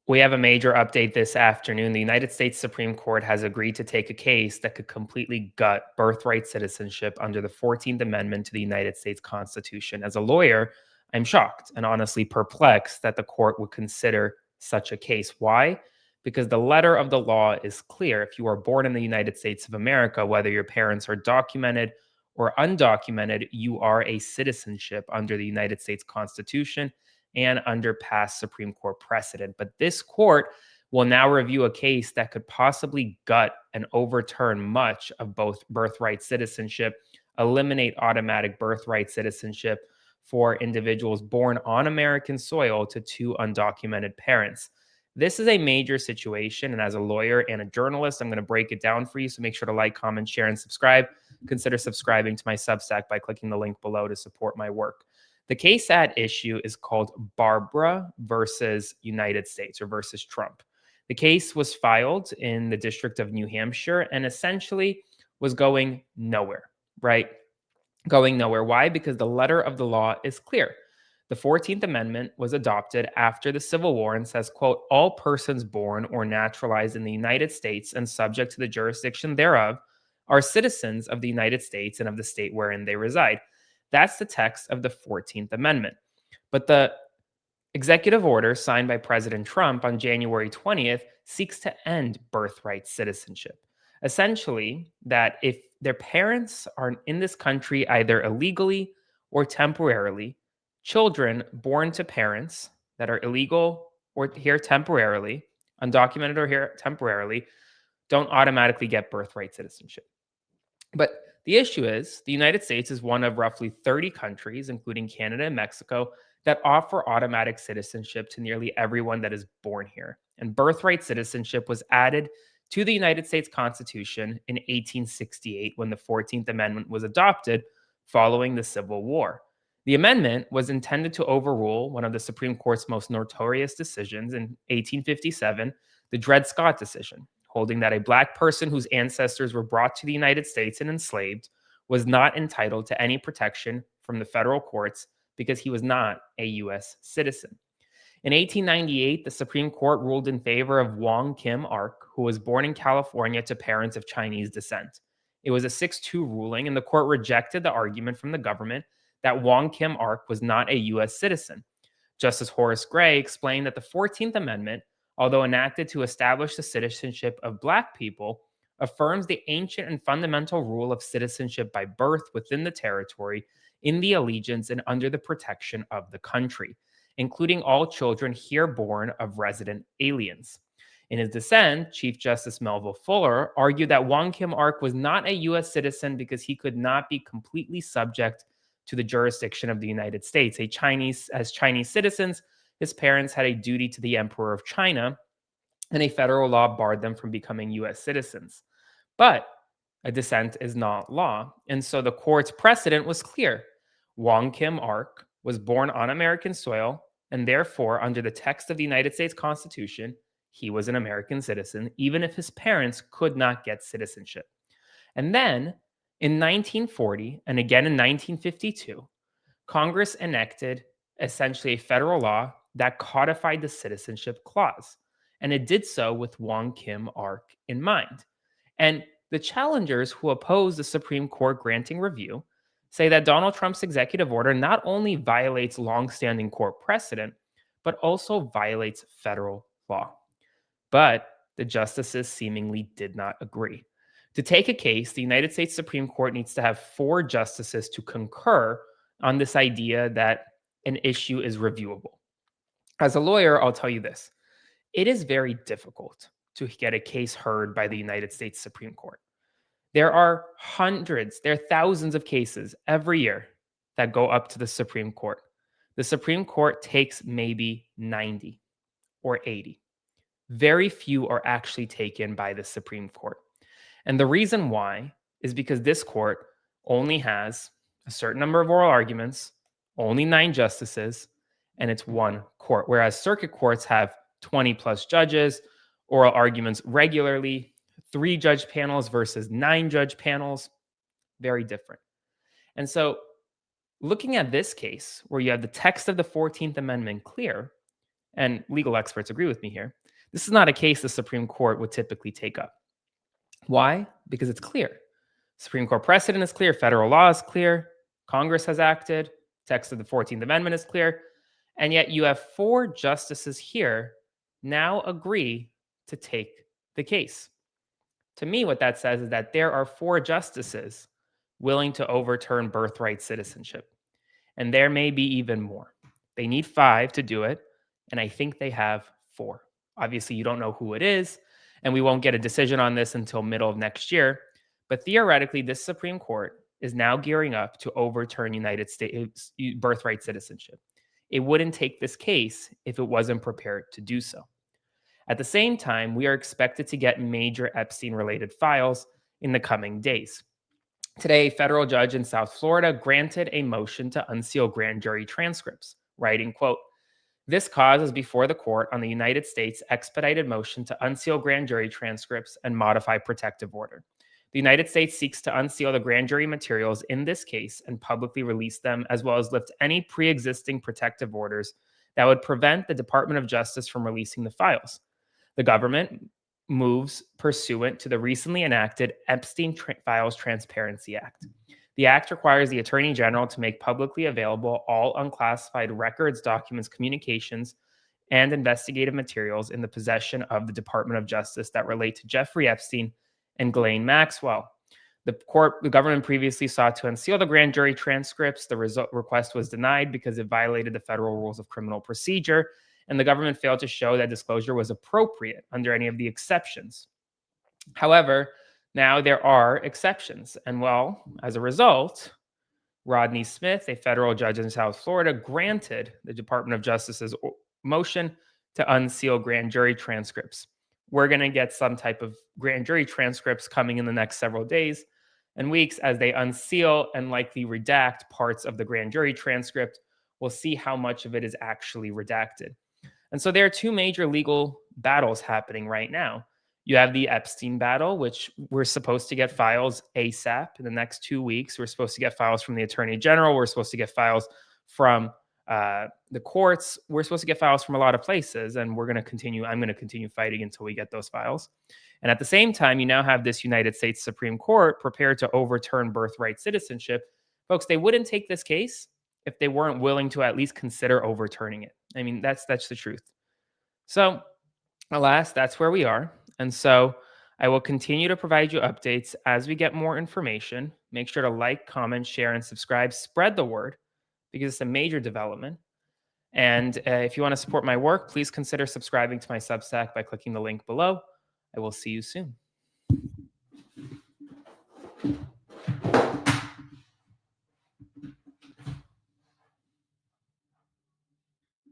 We have a major update this afternoon. The United States Supreme Court has agreed to take a case that could completely gut birthright citizenship under the 14th Amendment to the United States Constitution. As a lawyer, I'm shocked and honestly perplexed that the court would consider such a case. Why? Because the letter of the law is clear. If you are born in the United States of America, whether your parents are documented or undocumented, you are a citizenship under the United States Constitution and under past Supreme Court precedent. But this court will now review a case that could possibly gut and overturn much of both birthright citizenship, eliminate automatic birthright citizenship for individuals born on American soil to two undocumented parents. This is a major situation. And as a lawyer and a journalist, I'm going to break it down for you. So make sure to like, comment, share, and subscribe. Consider subscribing to my Substack by clicking the link below to support my work. The case at issue is called Barbara versus United States or versus Trump. The case was filed in the District of New Hampshire and essentially was going nowhere, right? Going nowhere. Why? Because the letter of the law is clear. The 14th Amendment was adopted after the Civil War and says, quote, all persons born or naturalized in the United States and subject to the jurisdiction thereof are citizens of the United States and of the state wherein they reside. That's the text of the 14th Amendment. But the executive order signed by President Trump on January 20th seeks to end birthright citizenship. Essentially, that if their parents are in this country either illegally or temporarily, children born to parents that are illegal or here temporarily, undocumented or here temporarily, don't automatically get birthright citizenship. But the issue is the United States is one of roughly 30 countries, including Canada and Mexico, that offer automatic citizenship to nearly everyone that is born here. And birthright citizenship was added to the United States Constitution in 1868 when the 14th Amendment was adopted following the Civil War. The amendment was intended to overrule one of the Supreme Court's most notorious decisions in 1857, the Dred Scott decision, holding that a Black person whose ancestors were brought to the United States and enslaved was not entitled to any protection from the federal courts because he was not a U.S. citizen. In 1898, the Supreme Court ruled in favor of Wong Kim Ark, who was born in California to parents of Chinese descent. It was a 6-2 ruling, and the court rejected the argument from the government that Wong Kim Ark was not a U.S. citizen. Justice Horace Gray explained that the 14th Amendment, although enacted to establish the citizenship of Black people, affirms the ancient and fundamental rule of citizenship by birth within the territory, in the allegiance, and under the protection of the country, including all children here born of resident aliens. In his dissent, Chief Justice Melville Fuller argued that Wong Kim Ark was not a U.S. citizen because he could not be completely subject to the jurisdiction of the United States. As Chinese citizens, his parents had a duty to the Emperor of China, and a federal law barred them from becoming U.S. citizens. But a dissent is not law, and so the court's precedent was clear. Wong Kim Ark was born on American soil, and therefore, under the text of the United States Constitution, he was an American citizen, even if his parents could not get citizenship. And then, in 1940, and again in 1952, Congress enacted essentially a federal law that codified the citizenship clause. And it did so with Wong Kim Ark in mind. And the challengers who oppose the Supreme Court granting review say that Donald Trump's executive order not only violates longstanding court precedent, but also violates federal law. But the justices seemingly did not agree. To take a case, the United States Supreme Court needs to have 4 justices to concur on this idea that an issue is reviewable. As a lawyer, I'll tell you this. It is very difficult to get a case heard by the United States Supreme Court. There are thousands of cases every year that go up to the Supreme Court. The Supreme Court takes maybe 90 or 80. Very few are actually taken by the Supreme Court. And the reason why is because this court only has a certain number of oral arguments, only 9 justices, and it's one court. Whereas circuit courts have 20 plus judges, oral arguments regularly, 3 judge panels versus 9 judge panels, very different. And so looking at this case where you have the text of the 14th Amendment clear, and legal experts agree with me here, this is not a case the Supreme Court would typically take up. Why? Because it's clear. Supreme Court precedent is clear, federal law is clear, Congress has acted, text of the 14th Amendment is clear, and yet you have 4 justices here now agree to take the case. To me, what that says is that there are 4 justices willing to overturn birthright citizenship, and there may be even more. They need 5 to do it, and I think they have 4. Obviously, you don't know who it is, and we won't get a decision on this until middle of next year. But theoretically, this Supreme Court is now gearing up to overturn United States birthright citizenship. It wouldn't take this case if it wasn't prepared to do so. At the same time, we are expected to get major Epstein-related files in the coming days. Today, a federal judge in South Florida granted a motion to unseal grand jury transcripts, writing, quote, "This cause is before the court on the United States expedited motion to unseal grand jury transcripts and modify protective order. The United States seeks to unseal the grand jury materials in this case and publicly release them, as well as lift any pre-existing protective orders that would prevent the Department of Justice from releasing the files. The government moves pursuant to the recently enacted Epstein Files Transparency Act. The act requires the Attorney General to make publicly available all unclassified records, documents, communications, and investigative materials in the possession of the Department of Justice that relate to Jeffrey Epstein and Ghislaine Maxwell. The government previously sought to unseal the grand jury transcripts. The request was denied because it violated the federal rules of criminal procedure, and the government failed to show that disclosure was appropriate under any of the exceptions. However, now there are exceptions, and well, as a result, Rodney Smith, a federal judge in South Florida, granted the Department of Justice's motion to unseal grand jury transcripts. We're going to get some type of grand jury transcripts coming in the next several days and weeks as they unseal and likely redact parts of the grand jury transcript. We'll see how much of it is actually redacted. And so there are 2 major legal battles happening right now. You have the Epstein battle, which we're supposed to get files ASAP in the next 2 weeks. We're supposed to get files from the Attorney General. We're supposed to get files from the courts. We're supposed to get files from a lot of places, and I'm going to continue fighting until we get those files. And at the same time, you now have this United States Supreme Court prepared to overturn birthright citizenship. Folks, they wouldn't take this case if they weren't willing to at least consider overturning it. I mean, that's the truth. So, alas, that's where we are. And so I will continue to provide you updates as we get more information. Make sure to like, comment, share, and subscribe. Spread the word because it's a major development. And if you want to support my work, please consider subscribing to my Substack by clicking the link below. I will see you soon.